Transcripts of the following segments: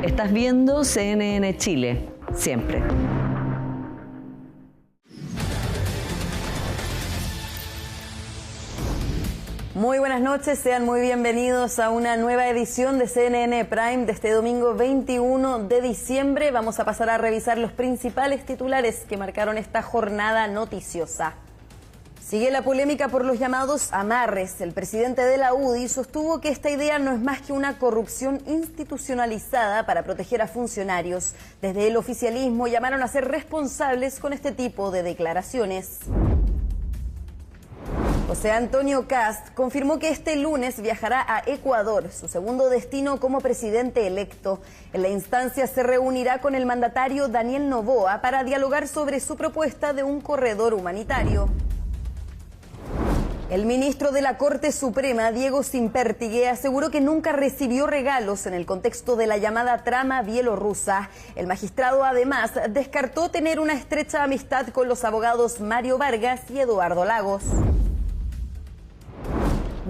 Estás viendo CNN Chile, siempre. Muy buenas noches, sean muy bienvenidos a una nueva edición de CNN Prime de este domingo 21 de diciembre. Vamos a pasar a revisar los principales titulares que marcaron esta jornada noticiosa. Sigue la polémica por los llamados amarres. El presidente de la UDI sostuvo que esta idea no es más que una corrupción institucionalizada para proteger a funcionarios. Desde el oficialismo llamaron a ser responsables con este tipo de declaraciones. José Antonio Kast confirmó que este lunes viajará a Ecuador, su segundo destino como presidente electo. En la instancia se reunirá con el mandatario Daniel Noboa para dialogar sobre su propuesta de un corredor humanitario. El ministro de la Corte Suprema, Diego Sempértigue, aseguró que nunca recibió regalos en el contexto de la llamada trama bielorrusa. El magistrado, además, descartó tener una estrecha amistad con los abogados Mario Vargas y Eduardo Lagos.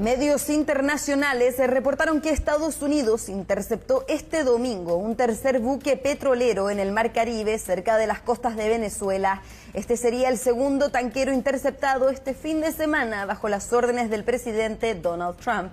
Medios internacionales reportaron que Estados Unidos interceptó este domingo un tercer buque petrolero en el Mar Caribe, cerca de las costas de Venezuela. Este sería el segundo tanquero interceptado este fin de semana bajo las órdenes del presidente Donald Trump.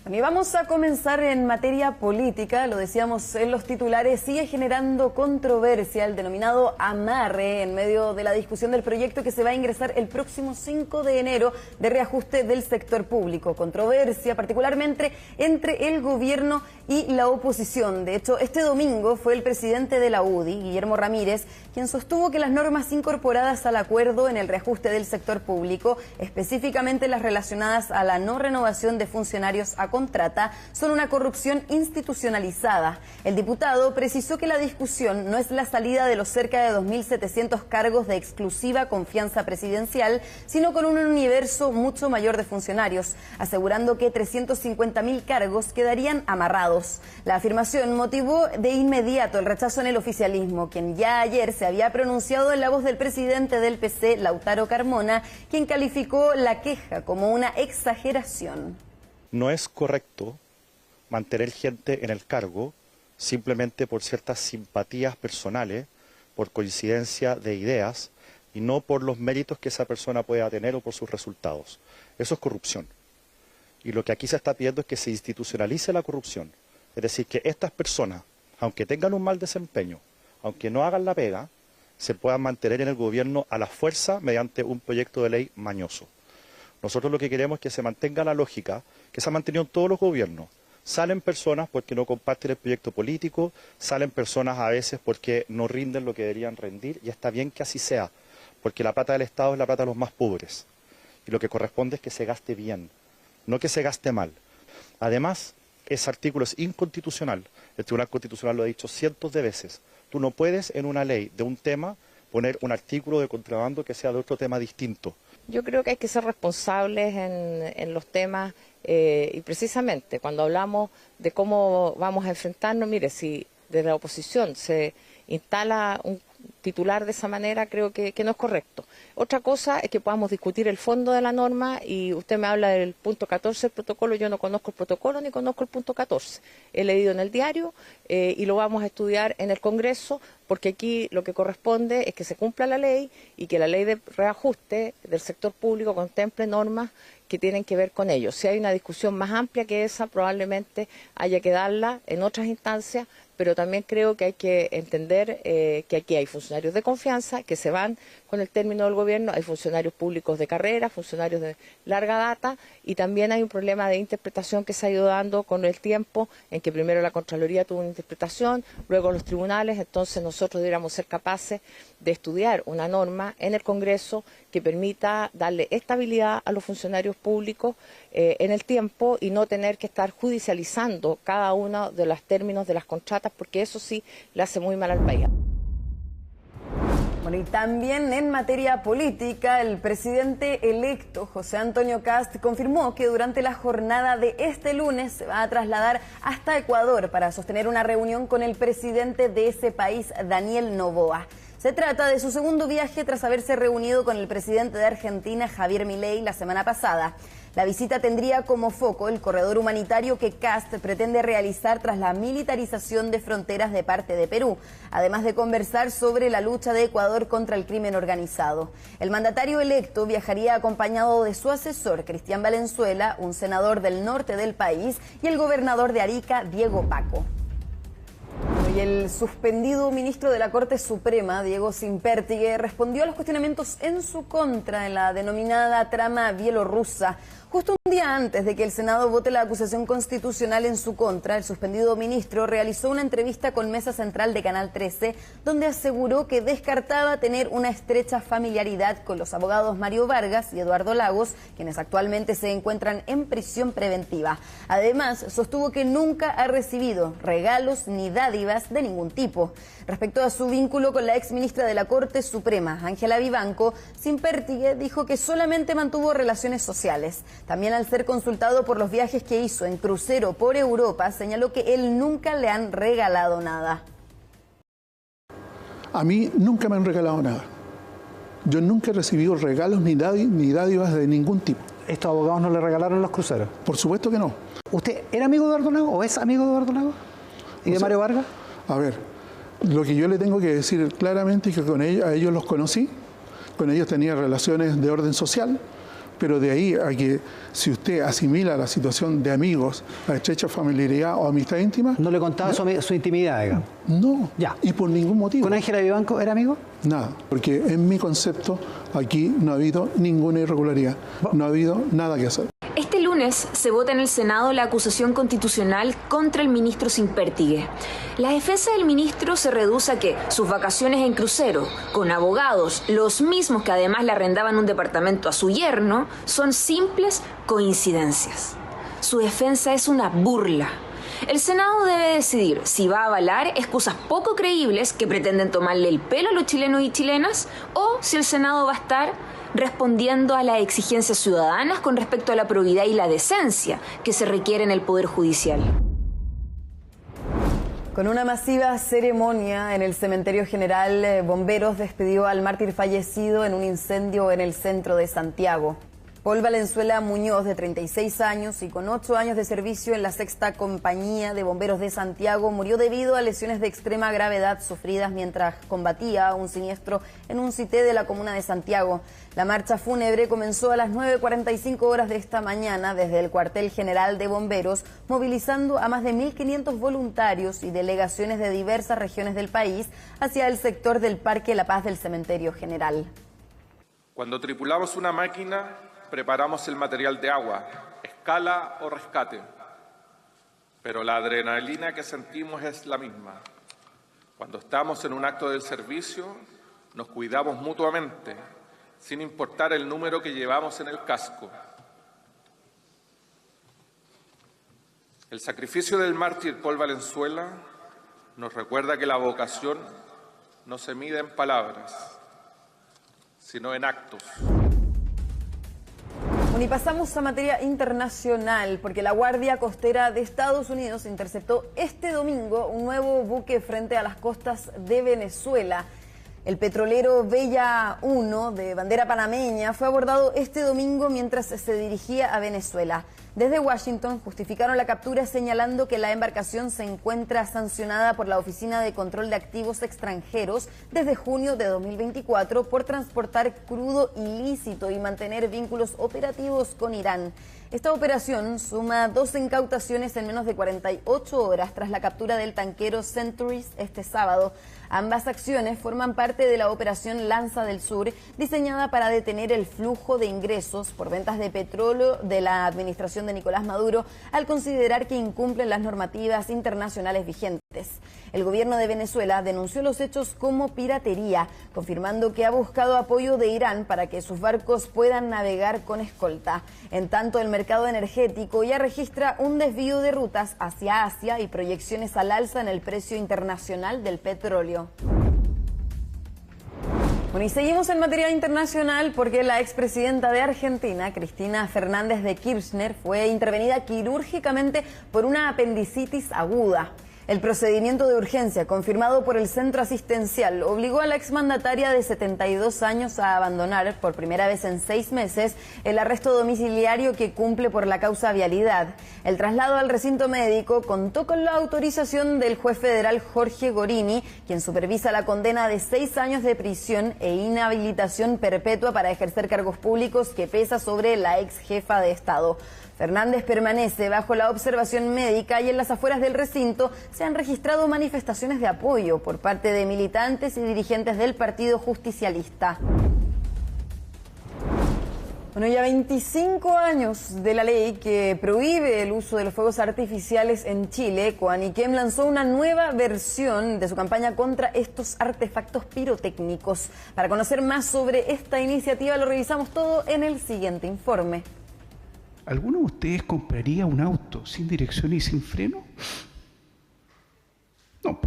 Y vamos a comenzar en materia política, lo decíamos en los titulares, sigue generando controversia el denominado amarre en medio de la discusión del proyecto que se va a ingresar el próximo 5 de enero de reajuste del sector público. Controversia particularmente entre el gobierno y la oposición. De hecho, este domingo fue el presidente de la UDI, Guillermo Ramírez, quien sostuvo que las normas incorporadas al acuerdo en el reajuste del sector público, específicamente las relacionadas a la no renovación de funcionarios a contrata, son una corrupción institucionalizada. El diputado precisó que la discusión no es la salida de los cerca de 2.700 cargos de exclusiva confianza presidencial, sino con un universo mucho mayor de funcionarios, asegurando que 350.000 cargos quedarían amarrados. La afirmación motivó de inmediato el rechazo en el oficialismo, quien ya ayer se había pronunciado en la voz del presidente del PC, Lautaro Carmona, quien calificó la queja como una exageración. No es correcto mantener gente en el cargo simplemente por ciertas simpatías personales, por coincidencia de ideas y no por los méritos que esa persona pueda tener o por sus resultados. Eso es corrupción. Y lo que aquí se está pidiendo es que se institucionalice la corrupción. Es decir, que estas personas, aunque tengan un mal desempeño, aunque no hagan la pega, se puedan mantener en el gobierno a la fuerza mediante un proyecto de ley mañoso. Nosotros lo que queremos es que se mantenga la lógica que se ha mantenido en todos los gobiernos. Salen personas porque no comparten el proyecto político, salen personas a veces porque no rinden lo que deberían rendir, y está bien que así sea, porque la plata del Estado es la plata de los más pobres. Y lo que corresponde es que se gaste bien, no que se gaste mal. Además, ese artículo es inconstitucional. El Tribunal Constitucional lo ha dicho cientos de veces. Tú no puedes en una ley de un tema poner un artículo de contrabando que sea de otro tema distinto. Yo creo que hay que ser responsables en los temas y precisamente cuando hablamos de cómo vamos a enfrentarnos, mire, si desde la oposición se instala un titular de esa manera, creo que no es correcto. Otra cosa es que podamos discutir el fondo de la norma y usted me habla del punto 14 del protocolo, yo no conozco el protocolo ni conozco el punto 14. He leído en el diario y lo vamos a estudiar en el Congreso, porque aquí lo que corresponde es que se cumpla la ley y que la ley de reajuste del sector público contemple normas que tienen que ver con ello. Si hay una discusión más amplia que esa, probablemente haya que darla en otras instancias, pero también creo que hay que entender que aquí hay funcionarios de confianza que se van con el término del gobierno, hay funcionarios públicos de carrera, funcionarios de larga data, y también hay un problema de interpretación que se ha ido dando con el tiempo, en que primero la Contraloría tuvo una interpretación, luego los tribunales. Entonces nosotros deberíamos ser capaces de estudiar una norma en el Congreso que permita darle estabilidad a los funcionarios públicos en el tiempo y no tener que estar judicializando cada uno de los términos de las contratas, porque eso sí le hace muy mal al país. Bueno, y también en materia política, el presidente electo, José Antonio Kast, confirmó que durante la jornada de este lunes se va a trasladar hasta Ecuador para sostener una reunión con el presidente de ese país, Daniel Noboa. Se trata de su segundo viaje tras haberse reunido con el presidente de Argentina, Javier Milei, la semana pasada. La visita tendría como foco el corredor humanitario que Kast pretende realizar tras la militarización de fronteras de parte de Perú, además de conversar sobre la lucha de Ecuador contra el crimen organizado. El mandatario electo viajaría acompañado de su asesor, Cristian Valenzuela, un senador del norte del país, y el gobernador de Arica, Diego Paco. Y el suspendido ministro de la Corte Suprema, Diego Sínpertigue, respondió a los cuestionamientos en su contra en la denominada trama bielorrusa. Justo un día antes de que el Senado vote la acusación constitucional en su contra, el suspendido ministro realizó una entrevista con Mesa Central de Canal 13, donde aseguró que descartaba tener una estrecha familiaridad con los abogados Mario Vargas y Eduardo Lagos, quienes actualmente se encuentran en prisión preventiva. Además, sostuvo que nunca ha recibido regalos ni dádivas de ningún tipo. Respecto a su vínculo con la exministra de la Corte Suprema, Ángela Vivanco, Sínpertigue dijo que solamente mantuvo relaciones sociales. También, al ser consultado por los viajes que hizo en crucero por Europa, señaló que él nunca le han regalado nada. A mí nunca me han regalado nada. Yo nunca he recibido regalos ni dádivas de ningún tipo. ¿Estos abogados no le regalaron los cruceros? Por supuesto que no. ¿Usted era amigo de Eduardo Lagos o es amigo de Eduardo Lagos? ¿Y de Mario Vargas? A ver, lo que yo le tengo que decir claramente es que a ellos los conocí, con ellos tenía relaciones de orden social, pero de ahí a que si usted asimila la situación de amigos a estrecha familiaridad o amistad íntima... ¿No le contaba su intimidad, digamos? No, ya. Y por ningún motivo. ¿Con Ángela Vivanco era amigo? Nada, porque en mi concepto aquí no ha habido ninguna irregularidad, no ha habido nada que hacer. Este lunes se vota en el Senado la acusación constitucional contra el ministro Sínpertigue. La defensa del ministro se reduce a que sus vacaciones en crucero, con abogados, los mismos que además le arrendaban un departamento a su yerno, son simples coincidencias. Su defensa es una burla. El Senado debe decidir si va a avalar excusas poco creíbles que pretenden tomarle el pelo a los chilenos y chilenas, o si el Senado va a estar respondiendo a las exigencias ciudadanas con respecto a la probidad y la decencia que se requiere en el Poder Judicial. Con una masiva ceremonia en el Cementerio General, Bomberos despidió al mártir fallecido en un incendio en el centro de Santiago. Paul Valenzuela Muñoz, de 36 años y con 8 años de servicio en la 6ª Compañía de Bomberos de Santiago, murió debido a lesiones de extrema gravedad sufridas mientras combatía un siniestro en un CITE de la comuna de Santiago. La marcha fúnebre comenzó a las 9:45 horas de esta mañana desde el cuartel general de bomberos, movilizando a más de 1.500 voluntarios y delegaciones de diversas regiones del país hacia el sector del Parque La Paz del Cementerio General. Cuando tripulamos una máquina, preparamos el material de agua, escala o rescate, pero la adrenalina que sentimos es la misma. Cuando estamos en un acto del servicio, nos cuidamos mutuamente, sin importar el número que llevamos en el casco. El sacrificio del mártir Paul Valenzuela nos recuerda que la vocación no se mide en palabras, sino en actos. Y pasamos a materia internacional, porque la Guardia Costera de Estados Unidos interceptó este domingo un nuevo buque frente a las costas de Venezuela. El petrolero Bella 1, de bandera panameña, fue abordado este domingo mientras se dirigía a Venezuela. Desde Washington justificaron la captura señalando que la embarcación se encuentra sancionada por la Oficina de Control de Activos Extranjeros desde junio de 2024 por transportar crudo ilícito y mantener vínculos operativos con Irán. Esta operación suma 2 incautaciones en menos de 48 horas tras la captura del tanquero Centuries este sábado. Ambas acciones forman parte de la operación Lanza del Sur, diseñada para detener el flujo de ingresos por ventas de petróleo de la administración de Nicolás Maduro, al considerar que incumplen las normativas internacionales vigentes. El gobierno de Venezuela denunció los hechos como piratería, confirmando que ha buscado apoyo de Irán para que sus barcos puedan navegar con escolta. En tanto, el mercado energético ya registra un desvío de rutas hacia Asia y proyecciones al alza en el precio internacional del petróleo. Bueno, y seguimos en materia internacional porque la expresidenta de Argentina, Cristina Fernández de Kirchner, fue intervenida quirúrgicamente por una apendicitis aguda. El procedimiento de urgencia confirmado por el centro asistencial obligó a la exmandataria de 72 años a abandonar por primera vez en 6 meses el arresto domiciliario que cumple por la causa vialidad. El traslado al recinto médico contó con la autorización del juez federal Jorge Gorini, quien supervisa la condena de 6 años de prisión e inhabilitación perpetua para ejercer cargos públicos que pesa sobre la ex jefa de Estado. Fernández permanece bajo la observación médica y en las afueras del recinto se han registrado manifestaciones de apoyo por parte de militantes y dirigentes del Partido Justicialista. Bueno, ya 25 años de la ley que prohíbe el uso de los fuegos artificiales en Chile, Coaniquem lanzó una nueva versión de su campaña contra estos artefactos pirotécnicos. Para conocer más sobre esta iniciativa lo revisamos todo en el siguiente informe. ¿Alguno de ustedes compraría un auto sin dirección y sin freno? No.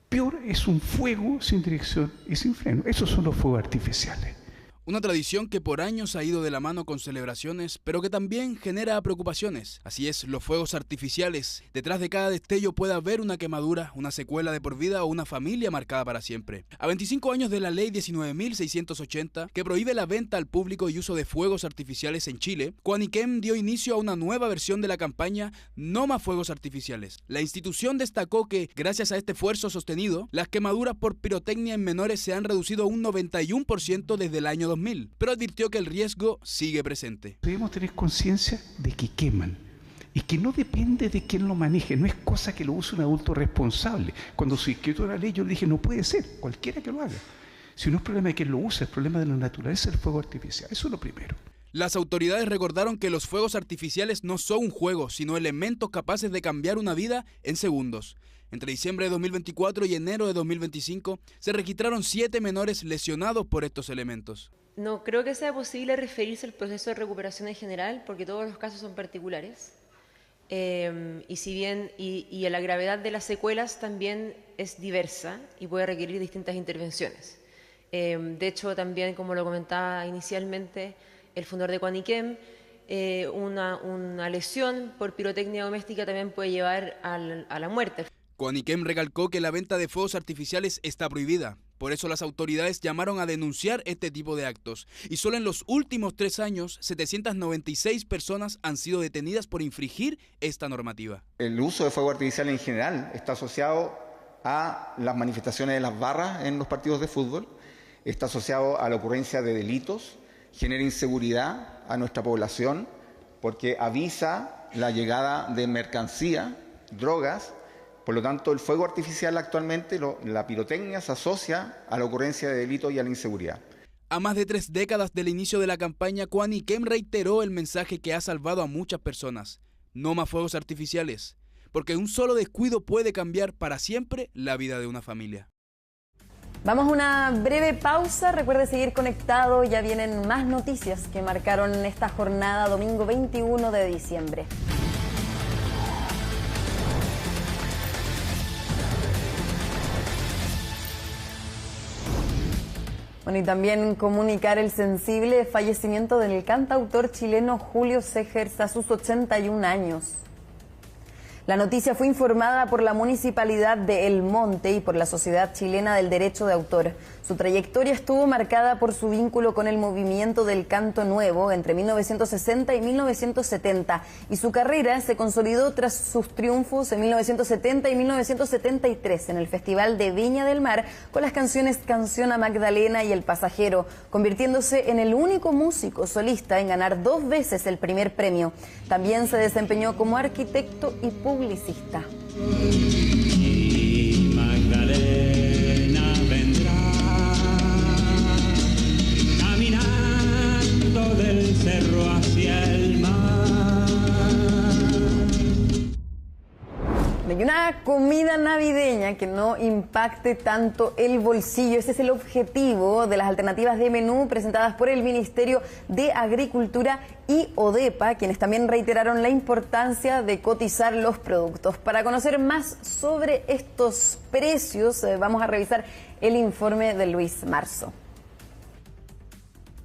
Peor es un fuego sin dirección y sin freno. Esos son los fuegos artificiales. Una tradición que por años ha ido de la mano con celebraciones, pero que también genera preocupaciones. Así es, los fuegos artificiales. Detrás de cada destello puede haber una quemadura, una secuela de por vida o una familia marcada para siempre. A 25 años de la ley 19.680, que prohíbe la venta al público y uso de fuegos artificiales en Chile, Coaniquem dio inicio a una nueva versión de la campaña No más fuegos artificiales. La institución destacó que, gracias a este esfuerzo sostenido, las quemaduras por pirotecnia en menores se han reducido un 91% desde el año 2000, pero advirtió que el riesgo sigue presente. Debemos tener conciencia de que queman y que no depende de quién lo maneje, no es cosa que lo use un adulto responsable. Cuando se escribió la ley yo le dije no puede ser, cualquiera que lo haga. Si no es problema de quién lo use, es problema de la naturaleza del fuego artificial, eso es lo primero. Las autoridades recordaron que los fuegos artificiales no son un juego, sino elementos capaces de cambiar una vida en segundos. Entre diciembre de 2024 y enero de 2025 se registraron 7 menores lesionados por estos elementos. No creo que sea posible referirse al proceso de recuperación en general, porque todos los casos son particulares. Y si bien la gravedad de las secuelas también es diversa y puede requerir distintas intervenciones. De hecho, también, como lo comentaba inicialmente el fundador de Coaniquem, una lesión por pirotecnia doméstica también puede llevar a la muerte. Coaniquem recalcó que la venta de fuegos artificiales está prohibida. Por eso las autoridades llamaron a denunciar este tipo de actos. Y solo en los últimos 3 años, 796 personas han sido detenidas por infringir esta normativa. El uso de fuego artificial en general está asociado a las manifestaciones de las barras en los partidos de fútbol, está asociado a la ocurrencia de delitos, genera inseguridad a nuestra población porque avisa la llegada de mercancía, drogas. Por lo tanto, el fuego artificial actualmente, la pirotecnia, se asocia a la ocurrencia de delitos y a la inseguridad. A más de 3 décadas del inicio de la campaña, Coaniquem reiteró el mensaje que ha salvado a muchas personas. No más fuegos artificiales, porque un solo descuido puede cambiar para siempre la vida de una familia. Vamos a una breve pausa. Recuerde seguir conectado, ya vienen más noticias que marcaron esta jornada domingo 21 de diciembre. Bueno, y también comunicar el sensible fallecimiento del cantautor chileno Julio Segers a sus 81 años. La noticia fue informada por la Municipalidad de El Monte y por la Sociedad Chilena del Derecho de Autor. Su trayectoria estuvo marcada por su vínculo con el movimiento del canto nuevo entre 1960 y 1970 y su carrera se consolidó tras sus triunfos en 1970 y 1973 en el Festival de Viña del Mar con las canciones Canción a Magdalena y El Pasajero, convirtiéndose en el único músico solista en ganar 2 veces el primer premio. También se desempeñó como arquitecto y publicista. Y Magdalena vendrá caminando del cerro hacia el mar. Y una comida navideña que no impacte tanto el bolsillo. Ese es el objetivo de las alternativas de menú presentadas por el Ministerio de Agricultura y ODEPA, quienes también reiteraron la importancia de cotizar los productos. Para conocer más sobre estos precios, vamos a revisar el informe de Luis Marzo.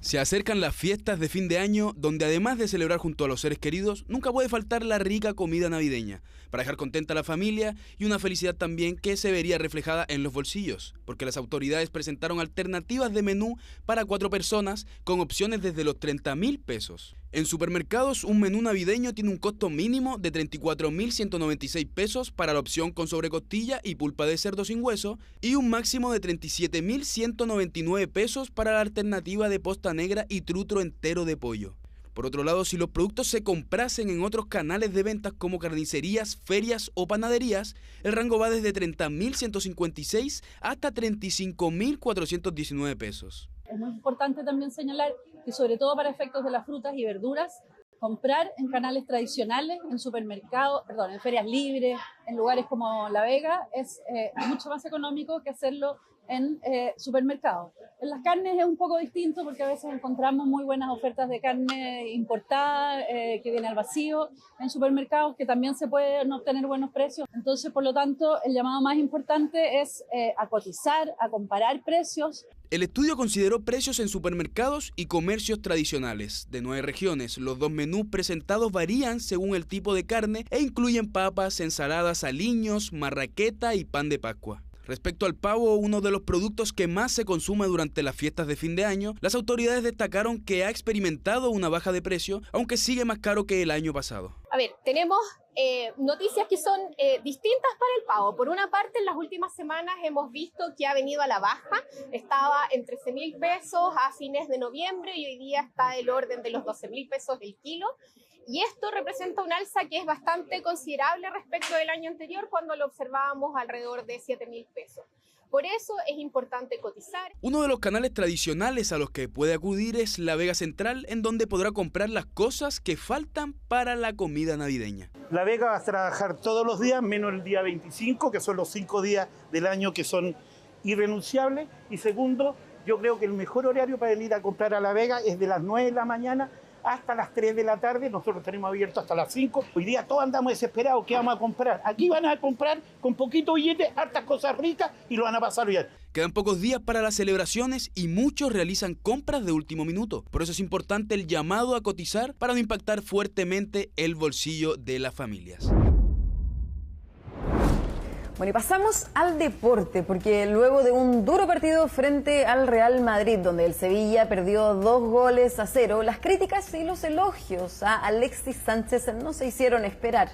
Se acercan las fiestas de fin de año, donde además de celebrar junto a los seres queridos, nunca puede faltar la rica comida navideña, para dejar contenta a la familia y una felicidad también que se vería reflejada en los bolsillos, porque las autoridades presentaron alternativas de menú para 4 personas con opciones desde los 30.000 pesos. En supermercados, un menú navideño tiene un costo mínimo de 34.196 pesos para la opción con sobrecostilla y pulpa de cerdo sin hueso y un máximo de 37.199 pesos para la alternativa de posta negra y trutro entero de pollo. Por otro lado, si los productos se comprasen en otros canales de ventas como carnicerías, ferias o panaderías, el rango va desde 30.156 hasta 35.419 pesos. Es muy importante también señalar que sobre todo para efectos de las frutas y verduras, comprar en canales tradicionales, en supermercados, en ferias libres, en lugares como La Vega, es mucho más económico que hacerlo en supermercados. En las carnes es un poco distinto porque a veces encontramos muy buenas ofertas de carne importada que viene al vacío en supermercados que también se pueden obtener buenos precios. Entonces, por lo tanto, el llamado más importante es a cotizar, a comparar precios. El estudio consideró precios en supermercados y comercios tradicionales. De 9 regiones, los 2 menús presentados varían según el tipo de carne e incluyen papas, ensaladas, aliños, marraqueta y pan de Pascua. Respecto al pavo, uno de los productos que más se consume durante las fiestas de fin de año, las autoridades destacaron que ha experimentado una baja de precio, aunque sigue más caro que el año pasado. A ver, tenemos noticias que son distintas para el pavo. Por una parte, en las últimas semanas hemos visto que ha venido a la baja. Estaba en 13.000 pesos a fines de noviembre y hoy día está del orden de los 12.000 pesos el kilo. Y esto representa un alza que es bastante considerable respecto del año anterior, cuando lo observábamos alrededor de 7.000 pesos. Por eso es importante cotizar. Uno de los canales tradicionales a los que puede acudir es La Vega Central, en donde podrá comprar las cosas que faltan para la comida navideña. La Vega va a trabajar todos los días, menos el día 25, que son los 5 días del año que son irrenunciables. Y segundo, yo creo que el mejor horario para venir a comprar a La Vega es de las 9 de la mañana hasta las 3 de la tarde. Nosotros tenemos abierto hasta las 5. Hoy día todos andamos desesperados. ¿Qué vamos a comprar? Aquí van a comprar con poquito billete, hartas cosas ricas y lo van a pasar bien. Quedan pocos días para las celebraciones y muchos realizan compras de último minuto. Por eso es importante el llamado a cotizar para no impactar fuertemente el bolsillo de las familias. Bueno, y pasamos al deporte, porque luego de un duro partido frente al Real Madrid, donde el Sevilla perdió 2-0, las críticas y los elogios a Alexis Sánchez no se hicieron esperar.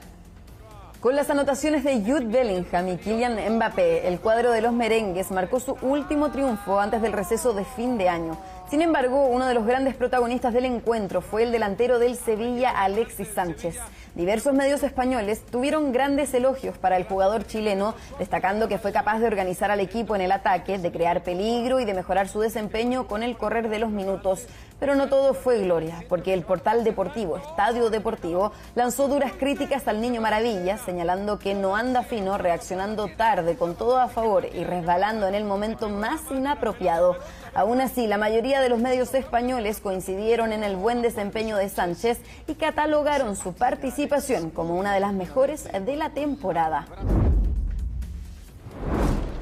Con las anotaciones de Jude Bellingham y Kylian Mbappé, el cuadro de los merengues marcó su último triunfo antes del receso de fin de año. Sin embargo, uno de los grandes protagonistas del encuentro fue el delantero del Sevilla, Alexis Sánchez. Diversos medios españoles tuvieron grandes elogios para el jugador chileno, destacando que fue capaz de organizar al equipo en el ataque, de crear peligro y de mejorar su desempeño con el correr de los minutos. Pero no todo fue gloria, porque el portal deportivo Estadio Deportivo lanzó duras críticas al Niño Maravilla, señalando que no anda fino, reaccionando tarde, con todo a favor y resbalando en el momento más inapropiado. Aún así, la mayoría de los medios españoles coincidieron en el buen desempeño de Sánchez y catalogaron su participación como una de las mejores de la temporada.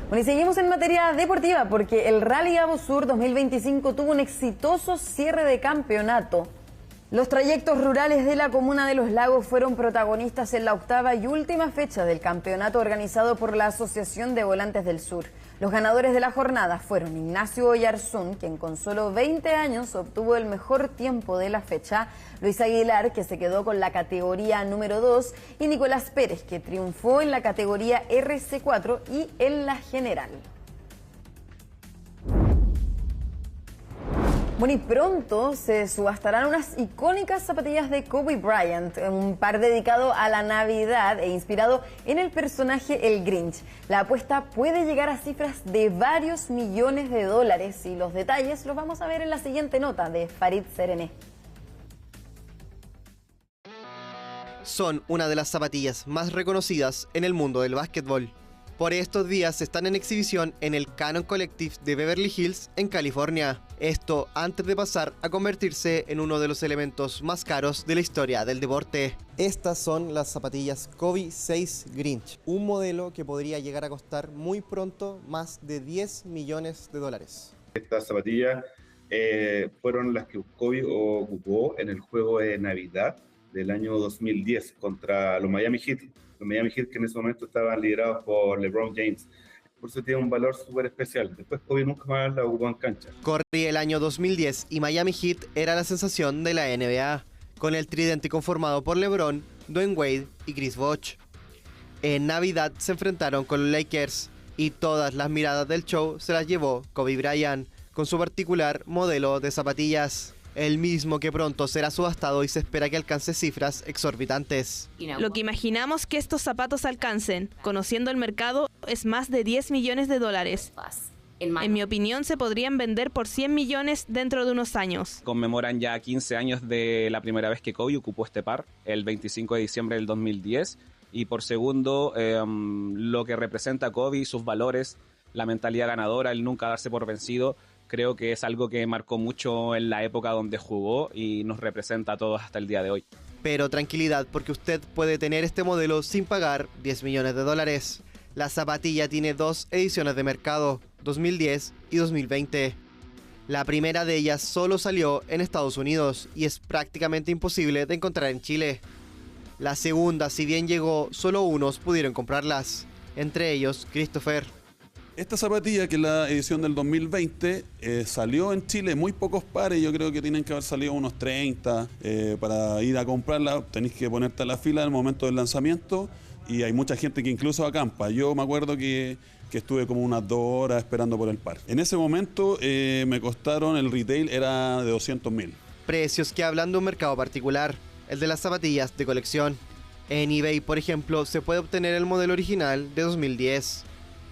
Bueno, y seguimos en materia deportiva porque el Rally Avosur 2025 tuvo un exitoso cierre de campeonato. Los trayectos rurales de la comuna de Los Lagos fueron protagonistas en la 8ª y última fecha del campeonato organizado por la Asociación de Volantes del Sur. Los ganadores de la jornada fueron Ignacio Oyarzún, quien con solo 20 años obtuvo el mejor tiempo de la fecha, Luis Aguilar, que se quedó con la categoría número 2, y Nicolás Pérez, que triunfó en la categoría RC4 y en la general. Bueno, y pronto se subastarán unas icónicas zapatillas de Kobe Bryant, un par dedicado a la Navidad e inspirado en el personaje El Grinch. La apuesta puede llegar a cifras de varios millones de dólares y los detalles los vamos a ver en la siguiente nota de Farid Serené. Son una de las zapatillas más reconocidas en el mundo del básquetbol. Por estos días están en exhibición en el Cannon Collective de Beverly Hills, en California. Esto antes de pasar a convertirse en uno de los elementos más caros de la historia del deporte. Estas son las zapatillas Kobe 6 Grinch, un modelo que podría llegar a costar muy pronto más de $10 millones. Estas zapatillas fueron las que Kobe ocupó en el juego de Navidad del año 2010 contra los Miami Heat. Los Miami Heat que en ese momento estaban liderados por LeBron James. Por eso tiene un valor súper especial. Después Kobe nunca más la ocupó en cancha. Corría el año 2010 y Miami Heat era la sensación de la NBA, con el tridente conformado por LeBron, Dwayne Wade y Chris Bosh. En Navidad se enfrentaron con los Lakers y todas las miradas del show se las llevó Kobe Bryant con su particular modelo de zapatillas, el mismo que pronto será subastado y se espera que alcance cifras exorbitantes. Lo que imaginamos que estos zapatos alcancen, conociendo el mercado, es más de 10 millones de dólares. En mi opinión, se podrían vender por 100 millones dentro de unos años. Conmemoran ya 15 años de la primera vez que Kobe ocupó este par, el 25 de diciembre del 2010. Y por segundo, lo que representa Kobe y sus valores, la mentalidad ganadora, el nunca darse por vencido, creo que es algo que marcó mucho en la época donde jugó y nos representa a todos hasta el día de hoy. Pero tranquilidad, porque usted puede tener este modelo sin pagar 10 millones de dólares. La zapatilla tiene 2 ediciones de mercado, 2010 y 2020. La primera de ellas solo salió en Estados Unidos y es prácticamente imposible de encontrar en Chile. La segunda, si bien llegó, solo unos pudieron comprarlas, entre ellos Christopher. Esta zapatilla, que es la edición del 2020, salió en Chile muy pocos pares. Yo creo que tienen que haber salido unos 30. Para ir a comprarla tenéis que ponerte a la fila en el momento del lanzamiento y hay mucha gente que incluso acampa. Yo me acuerdo que estuve como unas 2 horas esperando por el par. En ese momento me costaron, el retail era de 200.000. Precios que hablan de un mercado particular, el de las zapatillas de colección. En eBay, por ejemplo, se puede obtener el modelo original de 2010.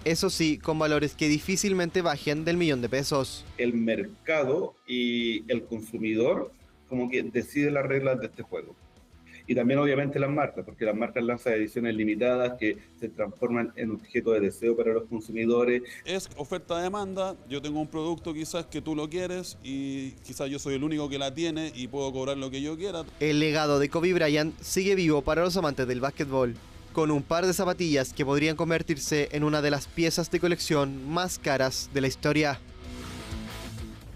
Eso sí, con valores que difícilmente bajen del $1.000.000. El mercado y el consumidor como que decide las reglas de este juego. Y también obviamente las marcas, porque las marcas lanzan ediciones limitadas que se transforman en objeto de deseo para los consumidores. Es oferta-demanda, yo tengo un producto quizás que tú lo quieres y quizás yo soy el único que la tiene y puedo cobrar lo que yo quiera. El legado de Kobe Bryant sigue vivo para los amantes del básquetbol, con un par de zapatillas que podrían convertirse en una de las piezas de colección más caras de la historia.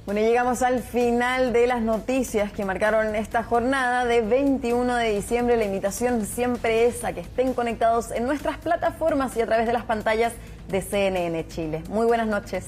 Bueno, llegamos al final de las noticias que marcaron esta jornada de 21 de diciembre. La invitación siempre es a que estén conectados en nuestras plataformas y a través de las pantallas de CNN Chile. Muy buenas noches.